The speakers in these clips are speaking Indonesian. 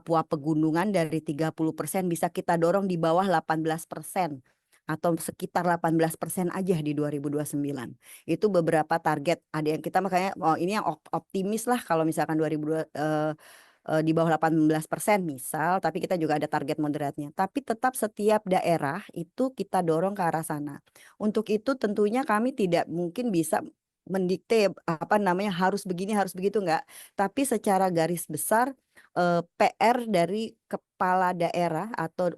Papua Pegunungan dari 30% bisa kita dorong di bawah 18% atau sekitar 18% aja di 2029. Itu beberapa target. Ada yang kita makanya ini yang optimis lah kalau misalkan 2002 di bawah 18% misal, tapi kita juga ada target moderatnya. Tapi tetap setiap daerah itu kita dorong ke arah sana. Untuk itu tentunya kami tidak mungkin bisa mendikte apa namanya harus begini harus begitu enggak. Tapi secara garis besar PR dari kepala daerah atau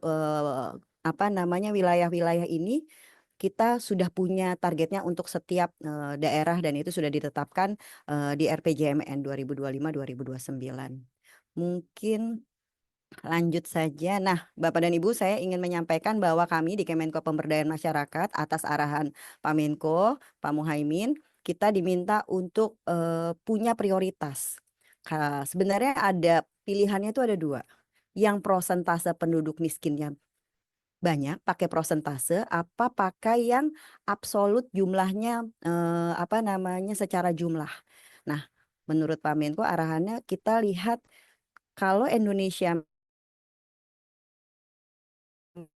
apa namanya wilayah-wilayah ini kita sudah punya targetnya untuk setiap daerah dan itu sudah ditetapkan di RPJMN 2025-2029. Mungkin lanjut saja. Nah, Bapak dan Ibu, saya ingin menyampaikan bahwa kami di Kemenko Pemberdayaan Masyarakat atas arahan Pak Menko, Pak Muhaimin, kita diminta untuk punya prioritas. Sebenarnya ada pilihannya itu ada dua. Yang prosentase penduduk miskinnya banyak, pakai prosentase, apa pakai yang absolut jumlahnya apa namanya secara jumlah. Nah, menurut Pak Menko arahannya kita lihat kalau Indonesia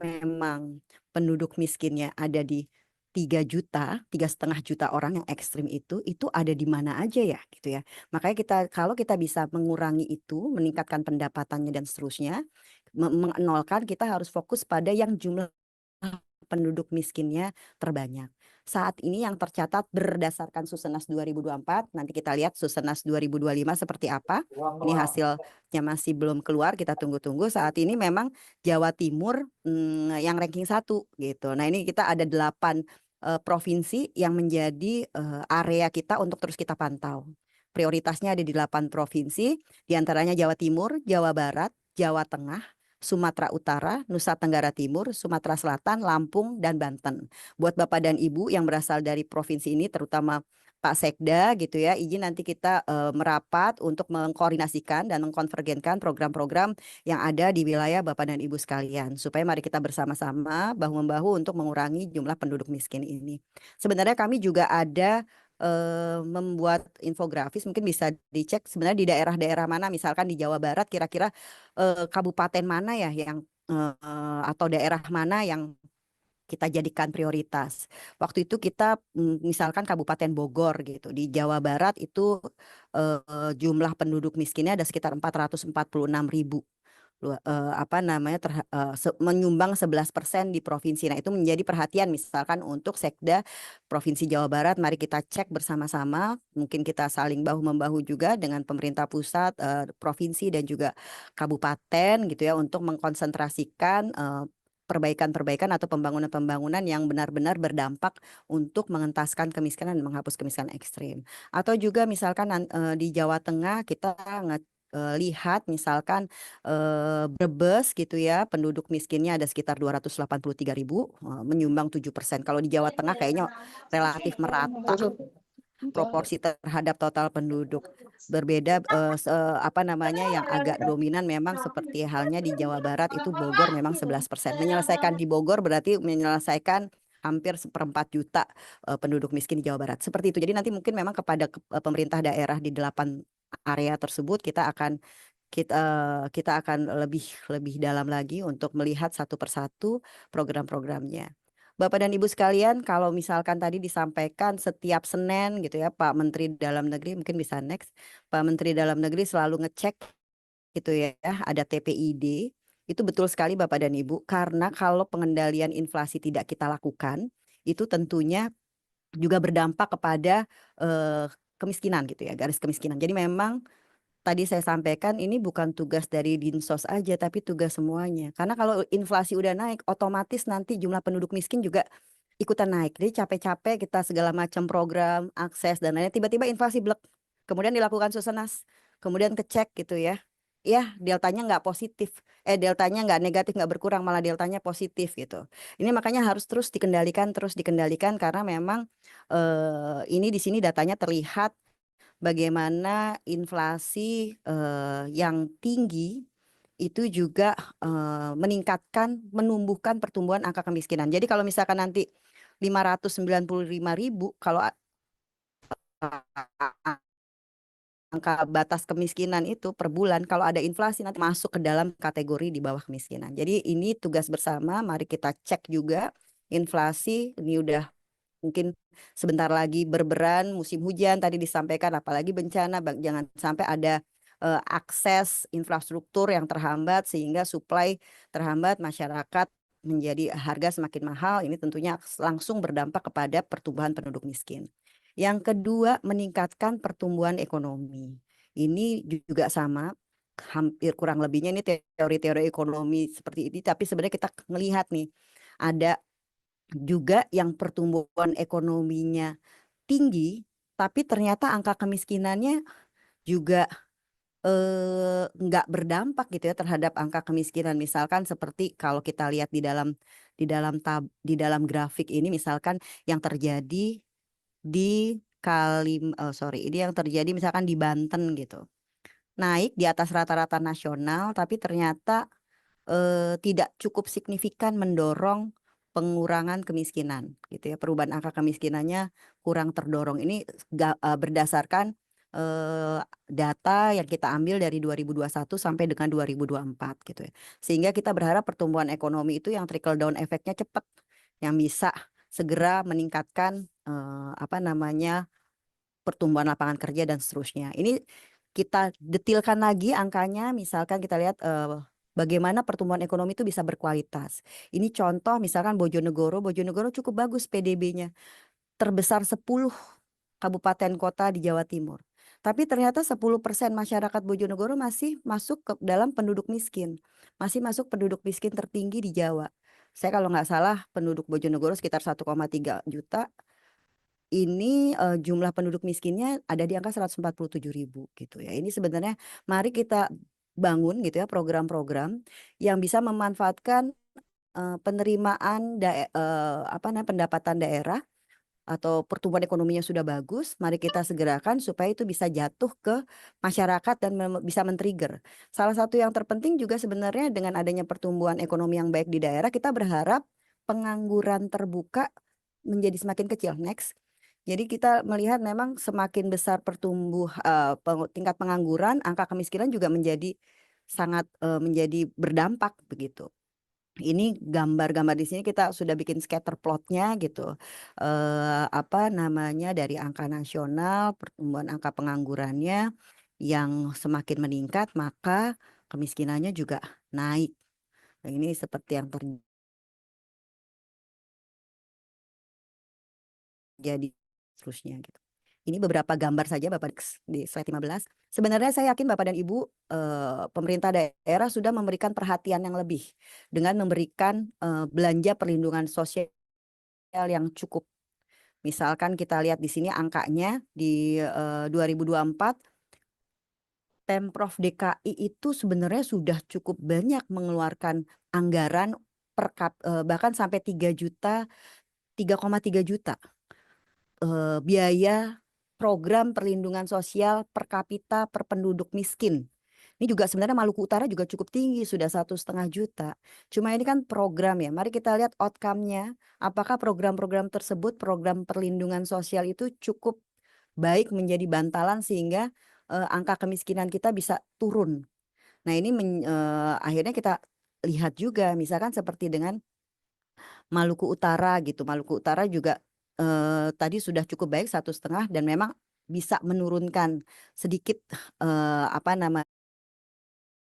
memang penduduk miskinnya ada di 3 juta, 3,5 juta orang yang ekstrim itu ada di mana aja ya gitu ya. Makanya kita kalau kita bisa mengurangi itu, meningkatkan pendapatannya dan seterusnya, menolkan kita harus fokus pada yang jumlah penduduk miskinnya terbanyak. Saat ini yang tercatat berdasarkan Susenas 2024, nanti kita lihat Susenas 2025 seperti apa. Ini hasilnya masih belum keluar, kita tunggu-tunggu. Saat ini memang Jawa Timur yang ranking 1 gitu. Nah ini kita ada 8 provinsi yang menjadi area kita untuk terus kita pantau. Prioritasnya ada di 8 provinsi, diantaranya Jawa Timur, Jawa Barat, Jawa Tengah, Sumatera Utara, Nusa Tenggara Timur, Sumatera Selatan, Lampung, dan Banten. Buat Bapak dan Ibu yang berasal dari provinsi ini, terutama Pak Sekda gitu ya, izin nanti kita merapat untuk mengkoordinasikan dan mengkonvergenkan program-program yang ada di wilayah Bapak dan Ibu sekalian. Supaya mari kita bersama-sama bahu-membahu untuk mengurangi jumlah penduduk miskin ini. Sebenarnya kami juga ada membuat infografis, mungkin bisa dicek sebenarnya di daerah-daerah mana, misalkan di Jawa Barat kira-kira kabupaten mana ya yang atau daerah mana yang kita jadikan prioritas. Waktu itu kita misalkan Kabupaten Bogor gitu. Di Jawa Barat itu jumlah penduduk miskinnya ada sekitar 446.000. Apa namanya menyumbang 11% di provinsi. Nah, itu menjadi perhatian misalkan untuk Sekda Provinsi Jawa Barat. Mari kita cek bersama-sama. Mungkin kita saling bahu-membahu juga dengan pemerintah pusat, provinsi dan juga kabupaten gitu ya untuk mengkonsentrasikan perbaikan-perbaikan atau pembangunan-pembangunan yang benar-benar berdampak untuk mengentaskan kemiskinan dan menghapus kemiskinan ekstrim. Atau juga misalkan di Jawa Tengah kita lihat misalkan Brebes gitu ya, penduduk miskinnya ada sekitar 283.000, menyumbang 7%. Kalau di Jawa Tengah kayaknya relatif merata proporsi terhadap total penduduk. Berbeda apa namanya yang agak dominan memang seperti halnya di Jawa Barat itu Bogor memang 11%. Menyelesaikan di Bogor berarti menyelesaikan hampir 1,4 juta penduduk miskin di Jawa Barat. Seperti itu. Jadi nanti mungkin memang kepada pemerintah daerah di 8 area tersebut kita kita akan lebih dalam lagi untuk melihat satu persatu program-programnya. Bapak dan Ibu sekalian, kalau misalkan tadi disampaikan setiap Senin gitu ya, Pak Menteri Dalam Negeri mungkin bisa next. Pak Menteri Dalam Negeri selalu ngecek gitu ya, ada TPID. Itu betul sekali Bapak dan Ibu, karena kalau pengendalian inflasi tidak kita lakukan, itu tentunya juga berdampak kepada kemiskinan gitu ya, garis kemiskinan. Jadi memang tadi saya sampaikan ini bukan tugas dari Dinsos aja tapi tugas semuanya. Karena kalau inflasi udah naik otomatis nanti jumlah penduduk miskin juga ikutan naik. Jadi capek-capek kita segala macam program, akses dan lainnya tiba-tiba inflasi blek. Kemudian dilakukan susenas, kemudian kecek gitu ya. Ya, deltanya nggak positif. Deltanya nggak negatif, nggak berkurang, malah deltanya positif gitu. Ini makanya harus terus dikendalikan karena memang ini di sini datanya terlihat bagaimana inflasi yang tinggi itu juga menumbuhkan pertumbuhan angka kemiskinan. Jadi kalau misalkan nanti 595.000, kalau angka batas kemiskinan itu per bulan kalau ada inflasi nanti masuk ke dalam kategori di bawah kemiskinan. Jadi ini tugas bersama, mari kita cek juga inflasi ini udah mungkin sebentar lagi berberan musim hujan tadi disampaikan apalagi bencana jangan sampai ada akses infrastruktur yang terhambat sehingga supply terhambat masyarakat menjadi harga semakin mahal ini tentunya langsung berdampak kepada pertumbuhan penduduk miskin. Yang kedua meningkatkan pertumbuhan ekonomi. Ini juga sama hampir kurang lebihnya ini teori-teori ekonomi seperti ini tapi sebenarnya kita melihat nih ada juga yang pertumbuhan ekonominya tinggi, tapi ternyata angka kemiskinannya juga nggak berdampak gitu ya terhadap angka kemiskinan. Misalkan seperti kalau kita lihat di dalam grafik ini, misalkan yang terjadi di ini yang terjadi misalkan di Banten gitu, naik di atas rata-rata nasional, tapi ternyata tidak cukup signifikan mendorong pengurangan kemiskinan gitu ya. Perubahan angka kemiskinannya kurang terdorong. Ini berdasarkan data yang kita ambil dari 2021 sampai dengan 2024 gitu ya. Sehingga kita berharap pertumbuhan ekonomi itu yang trickle down efeknya cepat, yang bisa segera meningkatkan apa namanya pertumbuhan lapangan kerja dan seterusnya. Ini kita detilkan lagi angkanya, misalkan kita lihat bagaimana pertumbuhan ekonomi itu bisa berkualitas. Ini contoh misalkan Bojonegoro, Bojonegoro cukup bagus PDB-nya, terbesar 10 kabupaten kota di Jawa Timur. Tapi ternyata 10% masyarakat Bojonegoro masih masuk ke dalam penduduk miskin. Masih masuk penduduk miskin tertinggi di Jawa. Saya kalau nggak salah penduduk Bojonegoro sekitar 1,3 juta, ini jumlah penduduk miskinnya ada di angka 147.000 gitu ya. Ini sebenarnya mari kita bangun gitu ya program-program yang bisa memanfaatkan penerimaan apa namanya pendapatan daerah atau pertumbuhan ekonominya sudah bagus, mari kita segerakan supaya itu bisa jatuh ke masyarakat dan bisa men-trigger. Salah satu yang terpenting juga sebenarnya dengan adanya pertumbuhan ekonomi yang baik di daerah, kita berharap pengangguran terbuka menjadi semakin kecil. Next. Jadi kita melihat memang semakin besar tingkat pengangguran, angka kemiskinan juga menjadi sangat menjadi berdampak begitu. Ini gambar-gambar di sini kita sudah bikin scatter plotnya gitu. Apa namanya dari angka nasional, pertumbuhan angka penganggurannya yang semakin meningkat, maka kemiskinannya juga naik. Nah, ini seperti yang terjadi terusnya gitu. Ini beberapa gambar saja Bapak di slide 15. Sebenarnya saya yakin Bapak dan Ibu pemerintah daerah sudah memberikan perhatian yang lebih dengan memberikan belanja perlindungan sosial yang cukup. Misalkan kita lihat di sini angkanya di 2024 Pemprov DKI itu sebenarnya sudah cukup banyak mengeluarkan anggaran bahkan sampai 3,3 juta biaya program perlindungan sosial per kapita per penduduk miskin. Ini juga sebenarnya Maluku Utara juga cukup tinggi, sudah 1,5 juta. Cuma ini kan program ya, mari kita lihat outcome-nya. Apakah program-program tersebut, program perlindungan sosial itu cukup baik menjadi bantalan sehingga angka kemiskinan kita bisa turun. Nah ini akhirnya kita lihat juga misalkan seperti dengan Maluku Utara gitu. Maluku Utara juga tadi sudah cukup baik 1,5 dan memang bisa menurunkan sedikit apa namanya